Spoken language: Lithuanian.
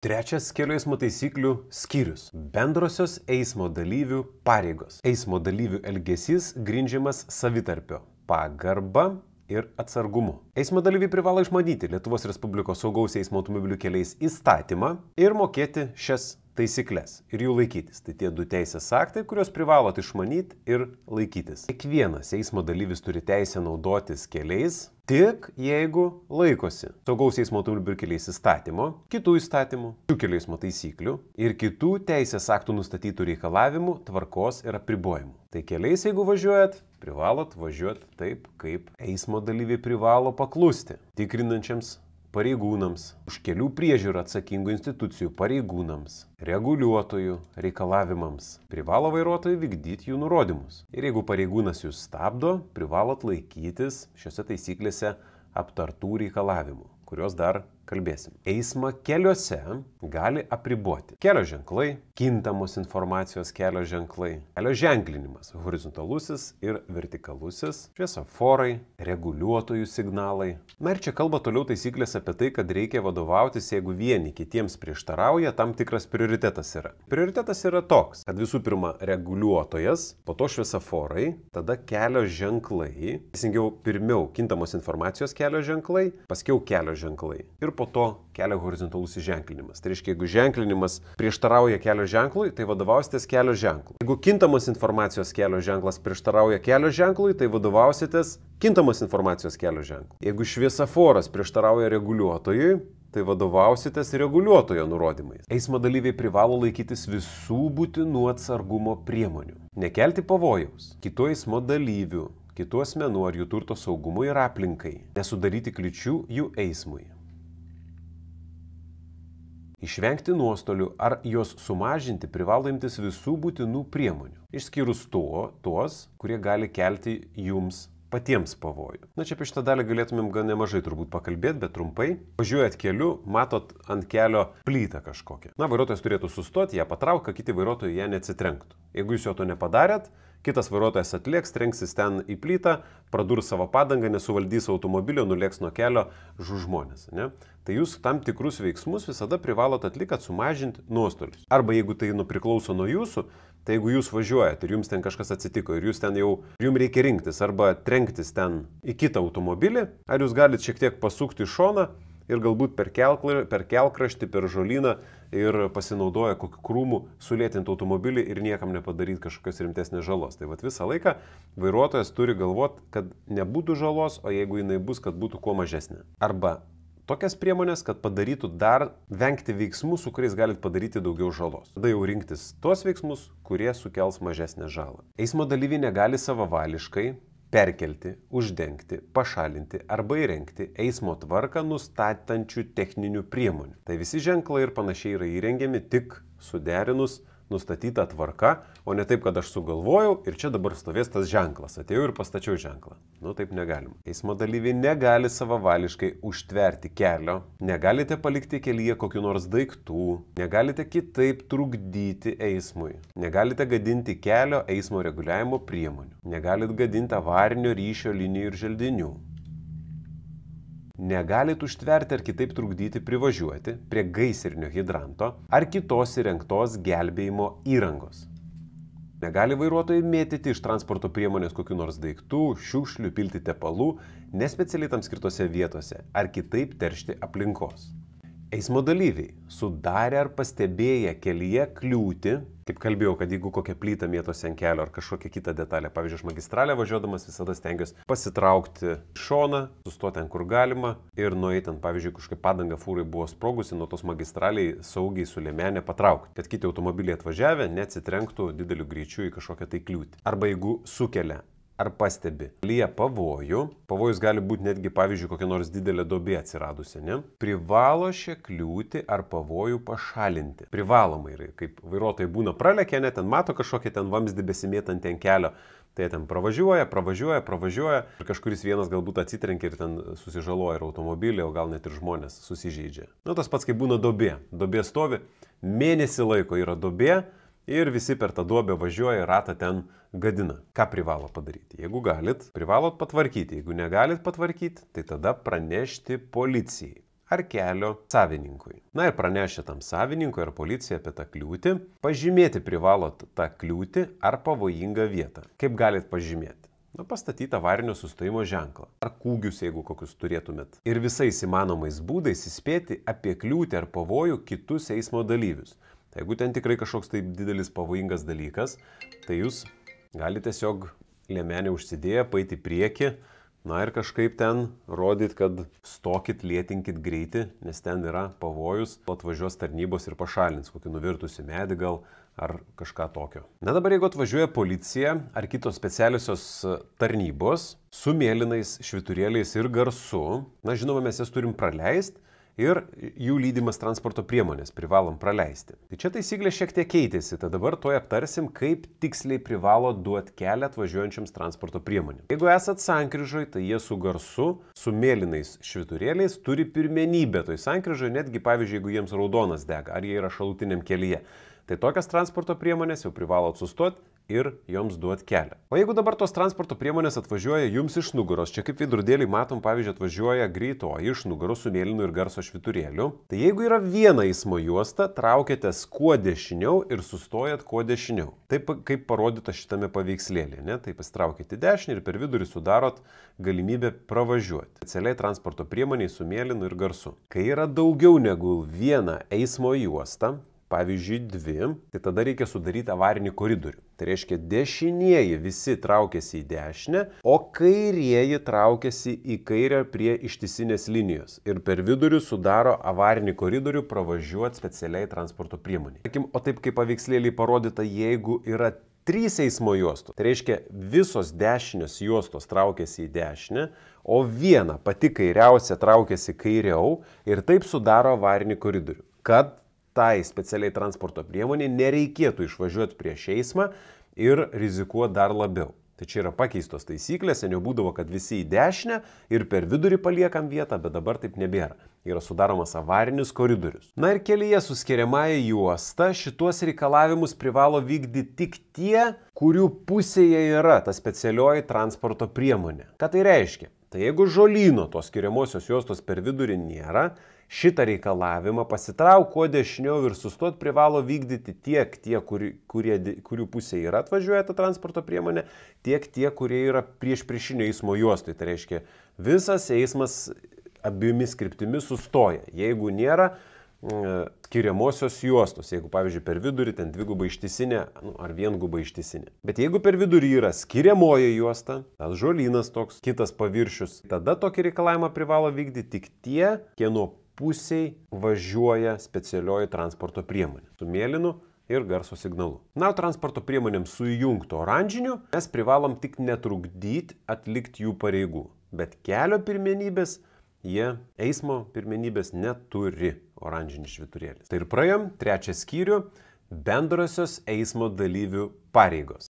Trečias kelių eismo taisyklių skyrius – bendrosios eismo dalyvių pareigos. Eismo dalyvių elgesys grindžiamas savitarpio, pagarba ir atsargumu. Eismo dalyviai privalo išmanyti Lietuvos Respublikos saugaus eismo automobilių keliais įstatymą ir mokėti šias taisyklės ir jų laikytis. Tai tie du teisės aktai, kuriuos privalot išmanyti ir laikytis. Kiekvienas eismo dalyvis turi teisę naudotis keliais, tik jeigu laikosi saugaus eismo automobilių keliais įstatymo, kitų įstatymų, šių kelių eismo taisyklių ir kitų teisės aktų nustatytų reikalavimų, tvarkos ir apribojimų. Tai keliais, jeigu važiuojat, privalot važiuoti taip, kaip eismo dalyviai privalo paklusti tikrinančiams pareigūnams, už kelių priežiūrą atsakingų institucijų pareigūnams, reguliuotojų reikalavimams. Privalo vairuotojai vykdyti jų nurodymus. Ir jeigu pareigūnas jūs stabdo, privalot laikytis šiose taisyklėse aptartų reikalavimų, kuriuos dar kalbėsim. Eismą keliuose gali apriboti kelio ženklai, kintamos informacijos kelio ženklai, kelio ženklinimas, horizontalusis ir vertikalusis, šviesoforai, reguliuotojų signalai. Na ir čia kalba toliau taisyklės apie tai, kad reikia vadovautis, jeigu vieni kitiems prieštarauja, tam tikras prioritetas yra. Prioritetas yra toks, kad visų pirma reguliuotojas, po to šviesoforai, tada kelio ženklai, teisingiau pirmiau kintamos informacijos kelio ženklai, paskiau kelio ženklai. Ir po to kelio horizontalusis ženklinimas. Tai reiškia, jeigu ženklinimas prieštarauja kelio ženklui, tai vadovausitės kelio ženklui. Jeigu kintamos informacijos kelio ženklas prieštarauja kelio ženklui, tai vadovausitės kintamos informacijos kelio ženklui. Jeigu šviesoforas prieštarauja reguliuotojui, tai vadovausitės reguliuotojo nurodymais. Eismo dalyviai privalo laikytis visų būtinų atsargumo priemonių. Nekelti pavojaus kitų eismo dalyvių, kitų asmenų ar jų turto saugumui ir aplinkai. Nesudaryti kliūčių jų eismui. Išvengti nuostolių ar juos sumažinti privalo imtis visų būtinų priemonių, išskyrus tuos, kurie gali kelti jums patiems pavojų. Na čia apie šitą dalį galėtumėm gan nemažai turbūt pakalbėti, bet trumpai. Važiuojat keliu, matot ant kelio plytą kažkokią. Na, vairuotojas turėtų sustoti, ją patraukti, kad kiti vairuotojai ją neatsitrenktų. Jeigu jūs jo to nepadarėt, kitas vairuotojas atlėks, trenksis ten į plytą, pradurs savo padangą, nesuvaldys automobilio, nulėks nuo kelio, žus žmonės. Ne? Tai jūs tam tikrus veiksmus visada privalot atlikti, kad sumažinti nuostolius. Arba jeigu tai priklauso nuo jūsų, tai jeigu jūs važiuojat ir jums ten kažkas atsitiko ir jūs ten jau, jums reikia rinktis arba trenktis ten į kitą automobilį, ar jūs galite šiek tiek pasukti į šoną ir galbūt per kelkraštį, per žolyną ir pasinaudoja kokiu krūmu sulėtinti automobilį ir niekam nepadaryti kažkokios rimtesnės žalos. Tai vat visą laiką vairuotojas turi galvoti, kad nebūtų žalos, o jeigu jinai bus, kad būtų kuo mažesnė. Arba tokias priemonės, kad padarytų dar vengti veiksmų, su kuriais galite padaryti daugiau žalos. Tada jau rinktis tuos veiksmus, kurie sukels mažesnę žalą. Eismo dalyviai negali savavališkai perkelti, uždengti, pašalinti arba įrengti eismo tvarką nustatančių techninių priemonių. Tai visi ženklai ir panašiai yra įrengiami tik suderinus nustatyta tvarka, o ne taip, kad aš sugalvojau ir čia dabar stovės tas ženklas. Atėjau ir pastačiau ženklą. Nu, taip negalima. Eismo dalyviai negali savavališkai užtverti kelio, negalite palikti kelyje kokių nors daiktų, negalite kitaip trukdyti eismui, negalite gadinti kelio eismo reguliavimo priemonių, negalite gadinti avarinio ryšio linijų ir želdinių. Negalite užtverti ar kitaip trukdyti privažiuoti prie gaisrinio hidranto ar kitos įrengtos gelbėjimo įrangos. Negali vairuotojai mėtyti iš transporto priemonės kokių nors daiktų, šiukšlių, pilti tepalų, nespecialiai tam skirtose vietose ar kitaip teršti aplinkos. Eismo dalyviai sudarę ar pastebėję kelyje kliūtį, kaip kalbėjau, kad jeigu kokią plytą mėtosi ant kelio ar kažkokią kitą detalę, pavyzdžiui, aš magistralę važiuodamas visada stengiuosi pasitraukti šoną, sustoti ten, kur galima ir nueiti ten, pavyzdžiui, kažkokia padanga fūrai buvo sprogusi, nuo tos magistraliai saugiai su liemenė patraukti, kad kiti automobiliai atvažiavę neatsitrenktų dideliu greičiu į kažkokią tai kliūtį. Arba jeigu sukelia ar pastebi kelyje pavojų, pavojus gali būti netgi, pavyzdžiui, kokia nors didelė duobė atsiradusi, ne? Privalo šią kliūtį ar pavojų pašalinti. Privalomai yra, kaip vairuotojai būna pralekia, net ten mato kažkokią ten vamzdį besimėtantį ant kelio, tai ten pravažiuoja ir kažkuris vienas galbūt atsitrenkia ir ten susižaloja ir automobilį, o gal net ir žmonės susižeidžia. Nu, tas pats, kaip būna duobė. Duobė stovi, mėnesį laiko yra duobė, ir visi per tą duobę važiuoja, ratą ten gadina. Ką privalo padaryti? Jeigu galit, privalot patvarkyti. Jeigu negalit patvarkyti, tai tada pranešti policijai. ar kelio savininkui. Na ir pranešę tam savininkui ar policijai apie tą kliūtį, pažymėti privalot tą kliūtį ar pavojingą vietą. Kaip galit pažymėti? Pastatyti avarinio sustojimo ženklą. Ar kūgius, jeigu kokius turėtumėt. Ir visais įmanomais būdais įspėti apie kliūtį ar pavojų kitus eismo dalyvius. Tai jeigu ten tikrai kažkoks taip didelis pavojingas dalykas, tai jūs galite tiesiog liemenę užsidėję, paeiti į priekį, na ir kažkaip ten rodyt, kad stokit, lėtinkit greitį, nes ten yra pavojus, atvažiuos tarnybos ir pašalins kokį nuvirtusį medį gal ar kažką tokio. Na dabar jeigu atvažiuoja policija ar kitos specialiosios tarnybos su mėlynais švyturėliais ir garsu, na žinoma, mes jas turim praleisti ir jų lydimas transporto priemonės privalom praleisti. Tai čia taisyklė šiek tiek keitėsi, tad dabar toj aptarsim, kaip tiksliai privalo duoti kelią atvažiuojančiams transporto priemonėms. Jeigu esat sankryžoj, tai jie su garsu, su mėlynais švyturėliais turi pirmenybę toj sankryžoj, netgi pavyzdžiui, jeigu jiems raudonas dega, ar jie yra šalutiniam kelyje. Tai tokias transporto priemonės jau privalot sustoti ir joms duoti kelią. O jeigu dabar tos transporto priemonės atvažiuoja jums iš nugaros, čia kaip veidrodėlį matom, pavyzdžiui, atvažiuoja greitoji iš nugaros su mėlynu ir garso švyturėliu, tai jeigu yra viena eismo juosta, traukėtės kuo dešiniau ir sustojat kuo dešiniau. Taip kaip parodyta šitame paveikslėlė, ne? Tai pasitraukite į dešinį ir per vidurį sudarot galimybę pravažiuoti. Specialiai transporto priemoniai su mėlynu ir garsu. Kai yra daugiau negu viena eismo juosta, pavyzdžiui, dvi, tai tada reikia sudaryti avarinį koridorių. Tai reiškia, dešinieji visi traukiasi į dešinę, o kairieji traukiasi į kairę prie ištisinės linijos. Ir per vidurį sudaro avarinį koridorių pravažiuoti specialiai transporto priemonė. O taip kaip paveikslėlį parodyta, jeigu yra 3 eismo juostos, tai reiškia, visos dešinės juostos traukiasi į dešinę, o viena pati kairiausia traukiasi kairiau ir taip sudaro avarinį koridorių. Kad tai specialiai transporto priemonė nereikėtų išvažiuoti prieš eismą ir rizikuoti dar labiau. Tai čia yra pakeistos taisyklės, seniau būdavo, kad visi į dešinę ir per vidurį paliekam vietą, bet dabar taip nebėra. Yra sudaromas avarinis koridorius. Na ir kelyje su skiriamąja juosta šituos reikalavimus privalo vykdyti tik tie, kurių pusėje yra ta specialioji transporto priemonė. Ką tai reiškia? Tai jeigu žolyno tos skiriamosios juostos per vidurį nėra, šitą reikalavimą pasitrauk kuo dešiniau ir sustot privalo vykdyti tiek tie, kurių pusėje yra atvažiuoja ta transporto priemonė, tiek tie, kurie yra priešinio eismo juostoj. Tai reiškia, visas eismas abiejomis kryptimis sustoja, jeigu nėra skiriamosios juostos, jeigu pavyzdžiui per vidurį ten dviguba ištisinė ar vienguba ištisinė. Bet jeigu per vidurį yra skiriamoji juosta, tas žolynas toks, kitas paviršius, tada tokį reikalavimą privalo vykdyti tik tie, kieno pusiai važiuoja specialioji transporto priemonė su mėlynu ir garso signalu. Na, transporto priemonėms su įjungtu oranžiniu mes privalom tik netrukdyti atlikti jų pareigų, bet kelio pirmenybės jie eismo pirmenybės neturi oranžinis švyturėlis. Tai ir praėjom 3 skyrių bendrosios eismo dalyvių pareigos.